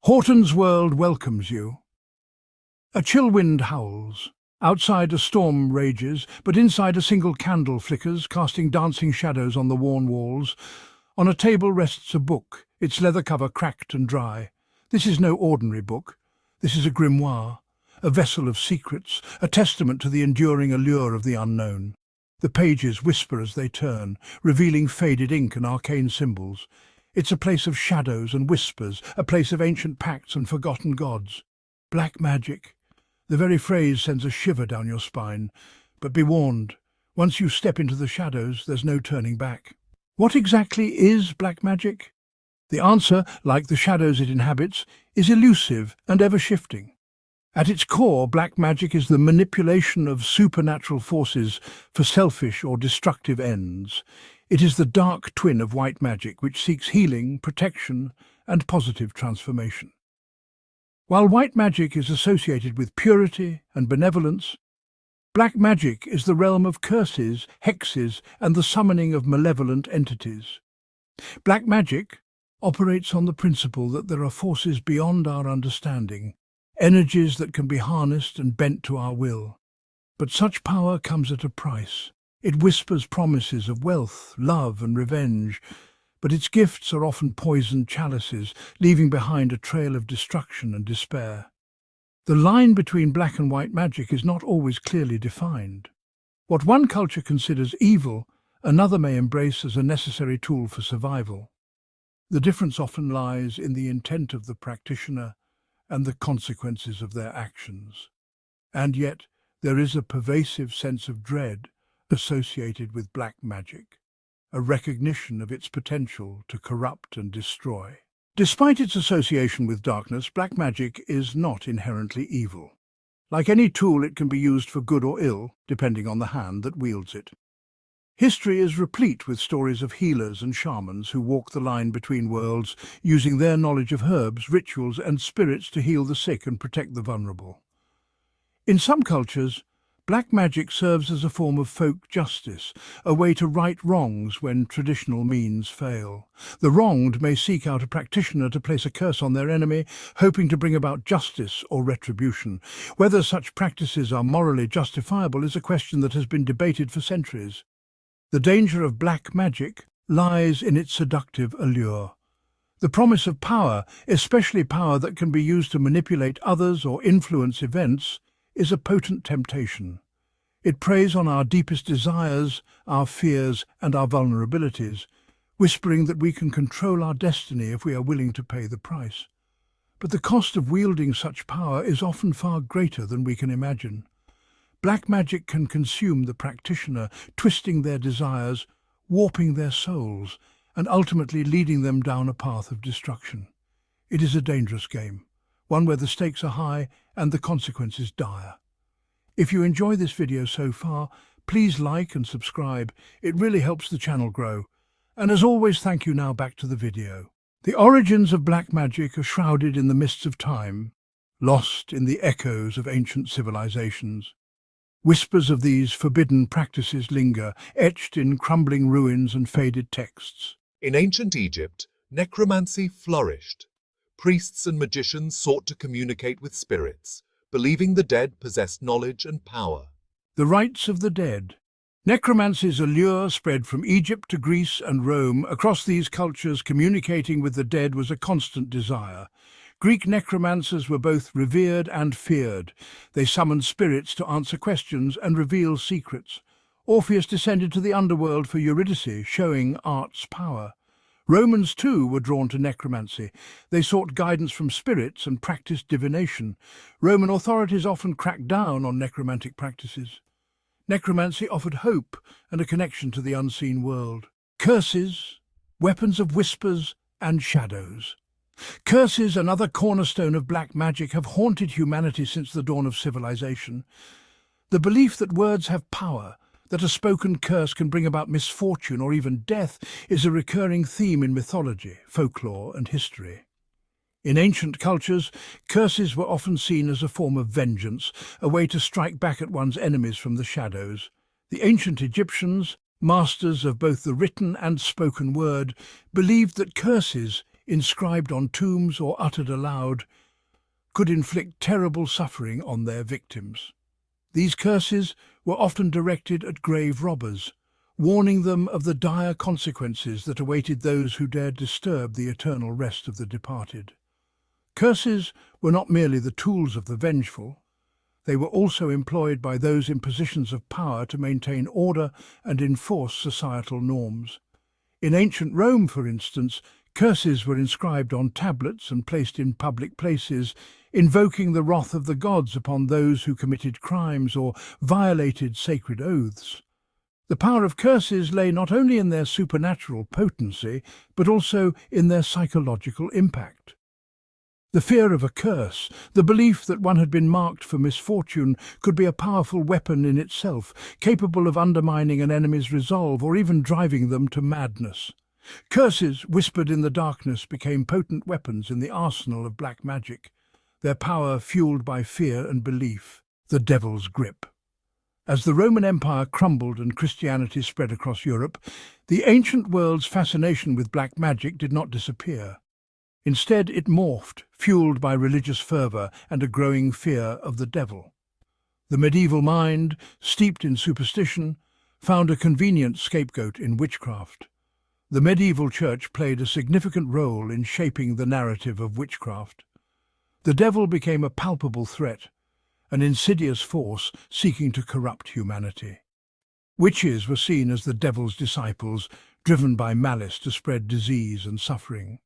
Horton's world welcomes you. A chill wind howls. Outside a storm rages, but inside a single candle flickers, casting dancing shadows on the worn walls. On a table rests a book, its leather cover cracked and dry. This is no ordinary book. This is a grimoire, a vessel of secrets, a testament to the enduring allure of the unknown. The pages whisper as they turn, revealing faded ink and arcane symbols. It's a place of shadows and whispers, a place of ancient pacts and forgotten gods. Black magic. The very phrase sends a shiver down your spine. But be warned, once you step into the shadows, there's no turning back. What exactly is black magic? The answer, like the shadows it inhabits, is elusive and ever-shifting. At its core, black magic is the manipulation of supernatural forces for selfish or destructive ends. It is the dark twin of white magic, which seeks healing, protection, and positive transformation. While white magic is associated with purity and benevolence, black magic is the realm of curses, hexes, and the summoning of malevolent entities. Black magic operates on the principle that there are forces beyond our understanding, energies that can be harnessed and bent to our will. But such power comes at a price. It whispers promises of wealth, love, and revenge, but its gifts are often poisoned chalices, leaving behind a trail of destruction and despair. The line between black and white magic is not always clearly defined. What one culture considers evil, another may embrace as a necessary tool for survival. The difference often lies in the intent of the practitioner and the consequences of their actions. And yet, there is a pervasive sense of dread associated with black magic, a recognition of its potential to corrupt and destroy. Despite its association with darkness, black magic is not inherently evil. Like any tool, it can be used for good or ill, depending on the hand that wields it. History is replete with stories of healers and shamans who walk the line between worlds, using their knowledge of herbs, rituals, and spirits to heal the sick and protect the vulnerable. In some cultures, black magic serves as a form of folk justice, a way to right wrongs when traditional means fail. The wronged may seek out a practitioner to place a curse on their enemy, hoping to bring about justice or retribution. Whether such practices are morally justifiable is a question that has been debated for centuries. The danger of black magic lies in its seductive allure. The promise of power, especially power that can be used to manipulate others or influence events, is a potent temptation. It preys on our deepest desires, our fears, and our vulnerabilities, whispering that we can control our destiny if we are willing to pay the price. But the cost of wielding such power is often far greater than we can imagine. Black magic can consume the practitioner, twisting their desires, warping their souls, and ultimately leading them down a path of destruction. It is a dangerous game, one where the stakes are high and the consequences dire. If you enjoy this video so far, please like and subscribe. It really helps the channel grow. And as always, thank you. Now back to the video. The origins of black magic are shrouded in the mists of time, lost in the echoes of ancient civilizations. Whispers of these forbidden practices linger, etched in crumbling ruins and faded texts. In ancient Egypt, necromancy flourished. Priests and magicians sought to communicate with spirits, believing the dead possessed knowledge and power. The rites of the dead. Necromancy's allure spread from Egypt to Greece and Rome. Across these cultures, communicating with the dead was a constant desire. Greek necromancers were both revered and feared. They summoned spirits to answer questions and reveal secrets. Orpheus descended to the underworld for Eurydice, showing art's power. Romans, too, were drawn to necromancy. They sought guidance from spirits and practiced divination. Roman authorities often cracked down on necromantic practices. Necromancy offered hope and a connection to the unseen world. Curses, weapons of whispers and shadows. Curses, another cornerstone of black magic, have haunted humanity since the dawn of civilization. The belief that words have power, that a spoken curse can bring about misfortune or even death, is a recurring theme in mythology, folklore, and history. In ancient cultures, curses were often seen as a form of vengeance, a way to strike back at one's enemies from the shadows. The ancient Egyptians, masters of both the written and spoken word, believed that curses, inscribed on tombs or uttered aloud, could inflict terrible suffering on their victims. These curses were often directed at grave robbers, warning them of the dire consequences that awaited those who dared disturb the eternal rest of the departed. Curses were not merely the tools of the vengeful, they were also employed by those in positions of power to maintain order and enforce societal norms. In ancient Rome, for instance, curses were inscribed on tablets and placed in public places, invoking the wrath of the gods upon those who committed crimes or violated sacred oaths. The power of curses lay not only in their supernatural potency, but also in their psychological impact. The fear of a curse, the belief that one had been marked for misfortune, could be a powerful weapon in itself, capable of undermining an enemy's resolve or even driving them to madness. Curses, whispered in the darkness, became potent weapons in the arsenal of black magic, their power fueled by fear and belief, the devil's grip. As the Roman Empire crumbled and Christianity spread across Europe, the ancient world's fascination with black magic did not disappear. Instead, it morphed, fueled by religious fervour and a growing fear of the devil. The medieval mind, steeped in superstition, found a convenient scapegoat in witchcraft. The medieval church played a significant role in shaping the narrative of witchcraft. The devil became a palpable threat, an insidious force seeking to corrupt humanity. Witches were seen as the devil's disciples, driven by malice to spread disease and suffering.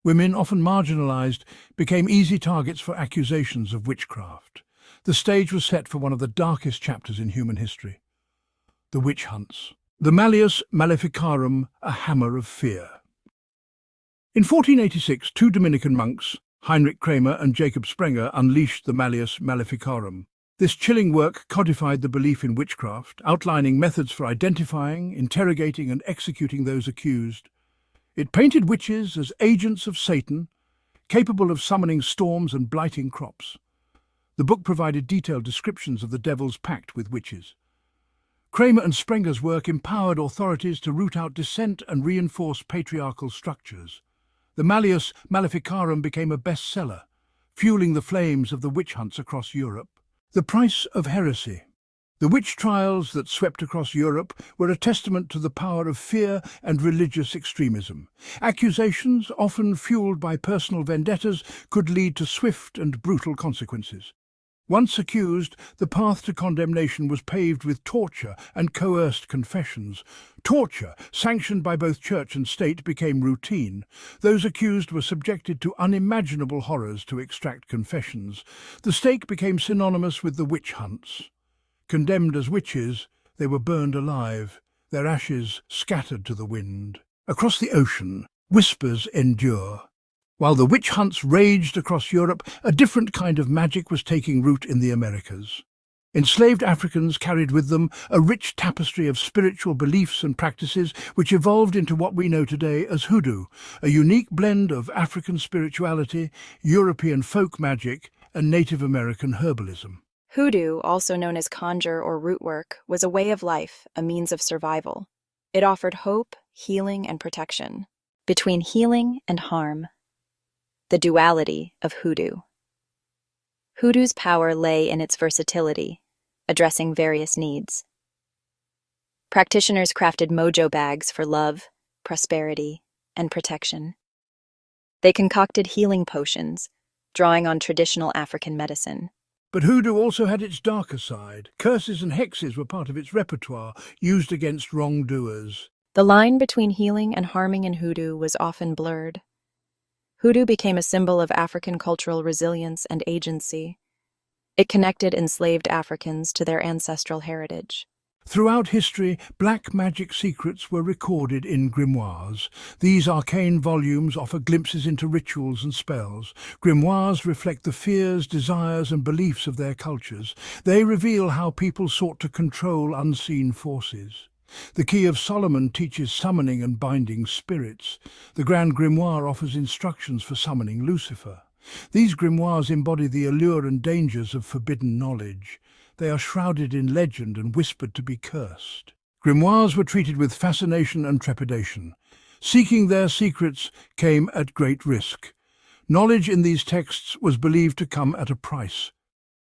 Women, often marginalized, became easy targets for accusations of witchcraft. The stage was set for one of the darkest chapters in human history, the witch hunts. The Malleus Maleficarum, a hammer of fear. In 1486, two Dominican monks, Heinrich Kramer and Jacob Sprenger, unleashed the Malleus Maleficarum. This chilling work codified the belief in witchcraft, outlining methods for identifying, interrogating and executing those accused. It painted witches as agents of Satan, capable of summoning storms and blighting crops. The book provided detailed descriptions of the devil's pact with witches. Kramer and Sprenger's work empowered authorities to root out dissent and reinforce patriarchal structures. The Malleus Maleficarum became a bestseller, fueling the flames of the witch hunts across Europe. The price of heresy. The witch trials that swept across Europe were a testament to the power of fear and religious extremism. Accusations, often fueled by personal vendettas, could lead to swift and brutal consequences. Once accused, the path to condemnation was paved with torture and coerced confessions. Torture, sanctioned by both church and state, became routine. Those accused were subjected to unimaginable horrors to extract confessions. The stake became synonymous with the witch hunts. Condemned as witches, they were burned alive, their ashes scattered to the wind. Across the ocean, whispers endure. While the witch hunts raged across Europe, a different kind of magic was taking root in the Americas. Enslaved Africans carried with them a rich tapestry of spiritual beliefs and practices which evolved into what we know today as hoodoo, a unique blend of African spirituality, European folk magic, and Native American herbalism. Hoodoo, also known as conjure or root work, was a way of life, a means of survival. It offered hope, healing, and protection. Between healing and harm. The duality of hoodoo. Hoodoo's power lay in its versatility, addressing various needs. Practitioners crafted mojo bags for love, prosperity, and protection. They concocted healing potions, drawing on traditional African medicine. But hoodoo also had its darker side. Curses and hexes were part of its repertoire, used against wrongdoers. The line between healing and harming in hoodoo was often blurred. Hoodoo became a symbol of African cultural resilience and agency. It connected enslaved Africans to their ancestral heritage. Throughout history, black magic secrets were recorded in grimoires. These arcane volumes offer glimpses into rituals and spells. Grimoires reflect the fears, desires, and beliefs of their cultures. They reveal how people sought to control unseen forces. The Key of Solomon teaches summoning and binding spirits. The Grand Grimoire offers instructions for summoning Lucifer. These grimoires embody the allure and dangers of forbidden knowledge. They are shrouded in legend and whispered to be cursed. Grimoires were treated with fascination and trepidation. Seeking their secrets came at great risk. Knowledge in these texts was believed to come at a price.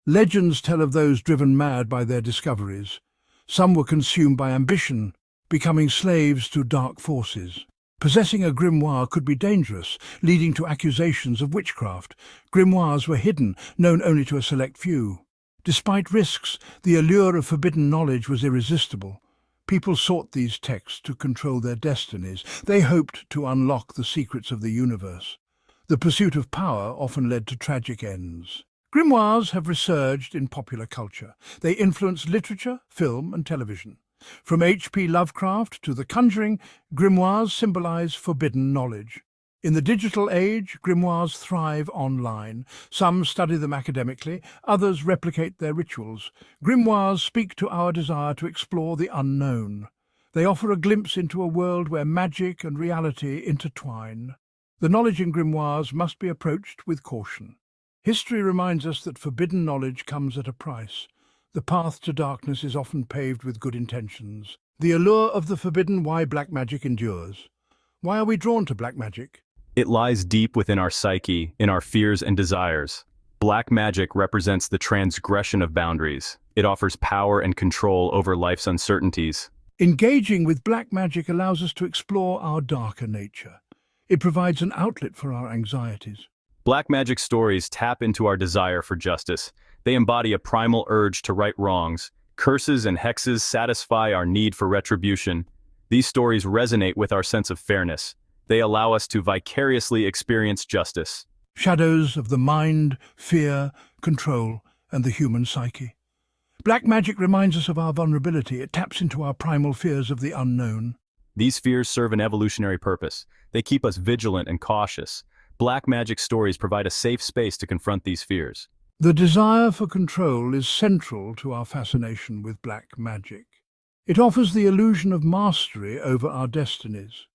Legends tell of those driven mad by their discoveries. Some were consumed by ambition, becoming slaves to dark forces. Possessing a grimoire could be dangerous, leading to accusations of witchcraft. Grimoires were hidden, known only to a select few. Despite risks, the allure of forbidden knowledge was irresistible. People sought these texts to control their destinies. They hoped to unlock the secrets of the universe. The pursuit of power often led to tragic ends. Grimoires have resurged in popular culture. They influence literature, film, and television. From H.P. Lovecraft to The Conjuring, grimoires symbolize forbidden knowledge. In the digital age, grimoires thrive online. Some study them academically, others replicate their rituals. Grimoires speak to our desire to explore the unknown. They offer a glimpse into a world where magic and reality intertwine. The knowledge in grimoires must be approached with caution. History reminds us that forbidden knowledge comes at a price. The path to darkness is often paved with good intentions. The allure of the forbidden, why black magic endures. Why are we drawn to black magic? It lies deep within our psyche, in our fears and desires. Black magic represents the transgression of boundaries. It offers power and control over life's uncertainties. Engaging with black magic allows us to explore our darker nature. It provides an outlet for our anxieties. Black magic stories tap into our desire for justice. They embody a primal urge to right wrongs. Curses and hexes satisfy our need for retribution. These stories resonate with our sense of fairness. They allow us to vicariously experience justice. Shadows of the mind, fear, control, and the human psyche. Black magic reminds us of our vulnerability. It taps into our primal fears of the unknown. These fears serve an evolutionary purpose. They keep us vigilant and cautious. Black magic stories provide a safe space to confront these fears. The desire for control is central to our fascination with black magic. It offers the illusion of mastery over our destinies.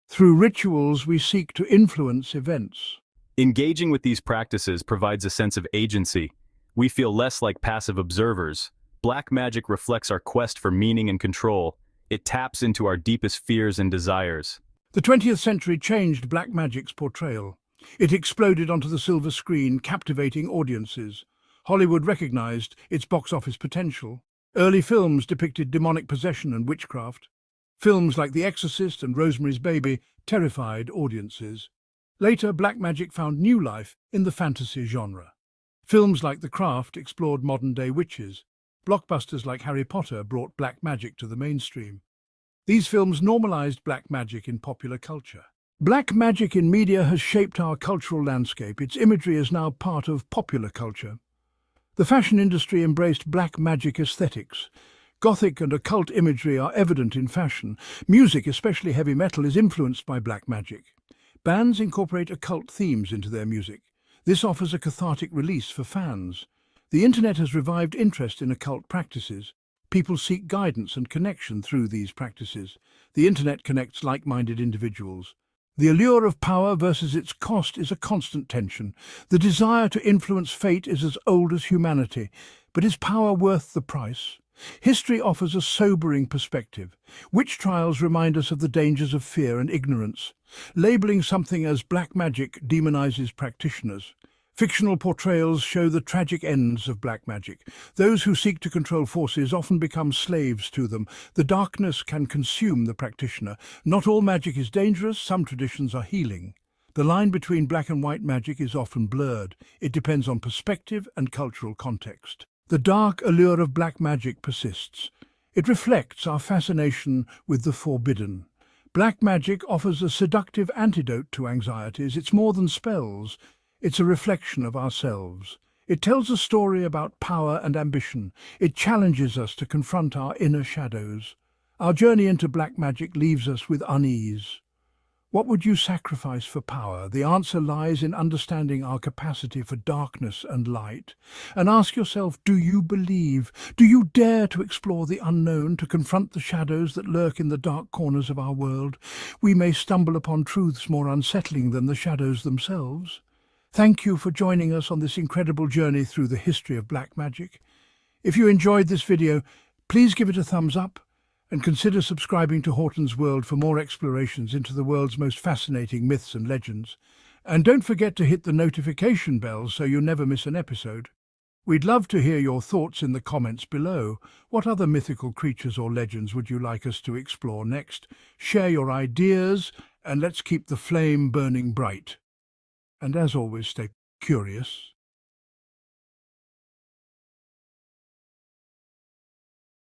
Through rituals, we seek to influence events. Engaging with these practices provides a sense of agency. We feel less like passive observers. Black magic reflects our quest for meaning and control. It taps into our deepest fears and desires. The 20th century changed black magic's portrayal. It exploded onto the silver screen, captivating audiences. Hollywood recognized its box office potential. Early films depicted demonic possession and witchcraft. Films like The Exorcist and Rosemary's Baby terrified audiences. Later, black magic found new life in the fantasy genre. Films like The Craft explored modern-day witches. Blockbusters like Harry Potter brought black magic to the mainstream. These films normalized black magic in popular culture. Black magic in media has shaped our cultural landscape. Its imagery is now part of popular culture. The fashion industry embraced black magic aesthetics. Gothic and occult imagery are evident in fashion. Music, especially heavy metal, is influenced by black magic. Bands incorporate occult themes into their music. This offers a cathartic release for fans. The internet has revived interest in occult practices. People seek guidance and connection through these practices. The internet connects like-minded individuals. The allure of power versus its cost is a constant tension. The desire to influence fate is as old as humanity. But is power worth the price? History offers a sobering perspective. Witch trials remind us of the dangers of fear and ignorance. Labeling something as black magic demonizes practitioners. Fictional portrayals show the tragic ends of black magic. Those who seek to control forces often become slaves to them. The darkness can consume the practitioner. Not all magic is dangerous, some traditions are healing. The line between black and white magic is often blurred. It depends on perspective and cultural context. The dark allure of black magic persists. It reflects our fascination with the forbidden. Black magic offers a seductive antidote to anxieties. It's more than spells. It's a reflection of ourselves. It tells a story about power and ambition. It challenges us to confront our inner shadows. Our journey into black magic leaves us with unease. What would you sacrifice for power? The answer lies in understanding our capacity for darkness and light. And ask yourself, do you believe? Do you dare to explore the unknown, to confront the shadows that lurk in the dark corners of our world? We may stumble upon truths more unsettling than the shadows themselves. Thank you for joining us on this incredible journey through the history of black magic. If you enjoyed this video, please give it a thumbs up and consider subscribing to Horton's World for more explorations into the world's most fascinating myths and legends. And don't forget to hit the notification bell so you never miss an episode. We'd love to hear your thoughts in the comments below. What other mythical creatures or legends would you like us to explore next? Share your ideas and let's keep the flame burning bright. And as always, stay curious,